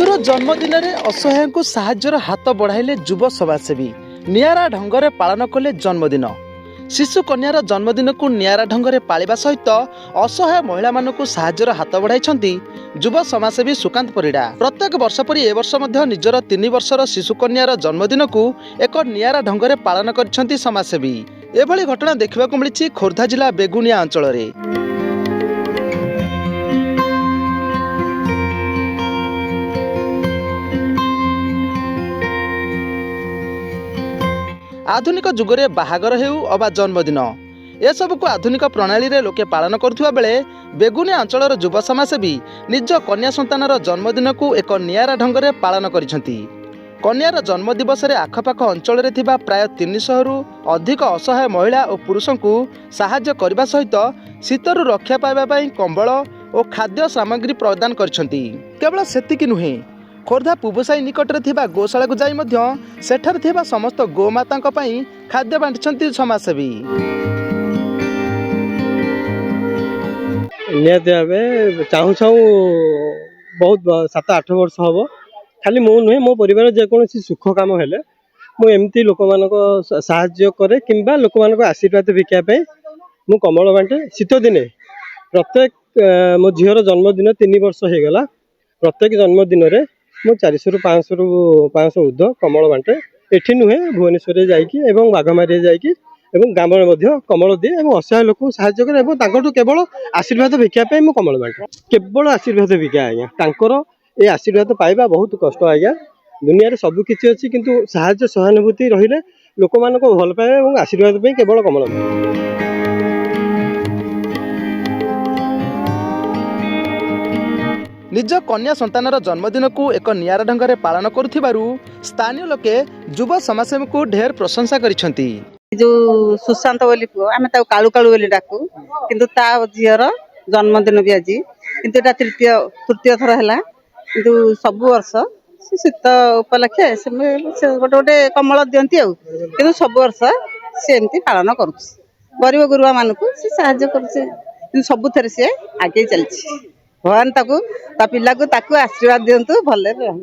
शिशुर जन्मदिन में असहाय को साहाय्यर हाथ बढ़ाइले युव समाजसेवी नियारा ढंगरे पालन कले जन्मदिन। शिशु कन्यार जन्मदिन को नियारा ढंगरे पालिबा सहित असहाय महिला मानकु साहाय्यर हाथ बढ़ाई युव समाजसेवी सुकांत परिड़ा। प्रत्येक वर्ष परि ए वर्ष मध्य निजर 3 वर्षर शिशु कन्यार जन्मदिन को एक नियारा ढंगरे पालन करिसेंती समाजसेवी। एभली घटना देखिबाकु मिलिछि खोर्धा जिला बेगुनिया अंचल रे। आधुनिक जुगरे बाहागर हेउ अबा जन्मदिन ए सब को आधुनिक प्रणाली रे लोके पालन करुवा बेले बेगुनिया अंचलर युव समाजसेवी निज कन्या संतानर जन्मदिन को एक नियारा ढंगरे पालन करिसेंती। कन्यार जन्म दिवस रे आखपाख अंचल रे थिबा प्राय 300 रु अधिक असहाय महिला और पुरुषों को साहाय्य करबा सहित शीतरु रक्षा पाइबा पई कंबल और खाद्य सामग्री प्रदान करिसेंती। केवल सेतिकी नुहे, खोर्धा पुबसाई निकट में थिबा गोशाला को जाई मध्य सेठार थिबा समस्त गोमाता खाद्य बांटी समाजसेवी। निहती भाव चाहू चाहू बहुत 7-8 वर्ष हम खाली मु नुहे मो परिवार जेकोसी सुख काम हेले मुझे लोक मान साहाय्य करे किंबा लोक मान आशीर्वाद भिखापी मु कमल बांटे। शीत दिने प्रत्येक मो झीर जन्मदिन 3 वर्ष हो गला। प्रत्येक जन्मदिन में मु 400 रु 500 ऊर्ध कमल बांटे। एठी नुहे भुवनेश्वर जाइकी बाघमारी जाइकी गाँव में कमल दिए और असहाय लोक साहाय्य करे केवल आशीर्वाद भिखापी मु कमल बांटे। केवल आशीर्वाद भिका आज्ञा ये आशीर्वाद पाइबा बहुत कष्ट आज्ञा। दुनिया रे सब किछि अछि किंतु साहाय्य सहानुभूति रहिले लोक मान को भल पाए और आशीर्वाद पे केवल कमल बांटे। निज कन्या संतानर जन्मदिन को एक नियारा ढंगरे पालन करुथिबारु स्थानीय लोके युव समाजसेवी को ढेर प्रशंसा करिसेंती। जो सुशांत बोली पुओ आमे ताऊ कालू कालू बोली डाकू किंतु ता झीर जन्मदिन भी आज किंतु एटा तृतीय थर हैला किंतु सब वर्ष शीत उपलक्षे से गोटे गोटे कमल दियंती आ किंतु सब वर्ष से एमती पालन करूछ। गरीब गुरुआ मानकू से सहायता करूछ किंतु सब थरे से आगे चलछि। भगवान ताकू ता पिला को ताकू आशीर्वाद दियंतु भले रह।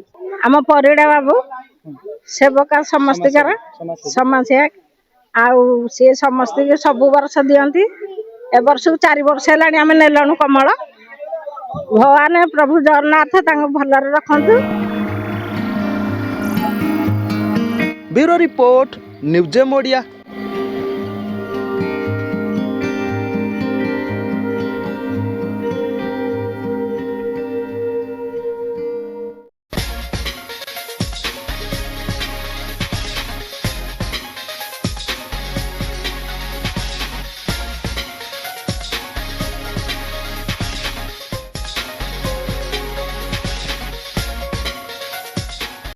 आम परिड़ा बाबू सेवका समस्त कर समाज आउ सी समस्त सब वर्ष दियंती। ए वर्ष 4 वर्ष है आम नेलु कमल। भगवान प्रभु जगन्नाथ भलरे रखंतु। Bureau report news Odia.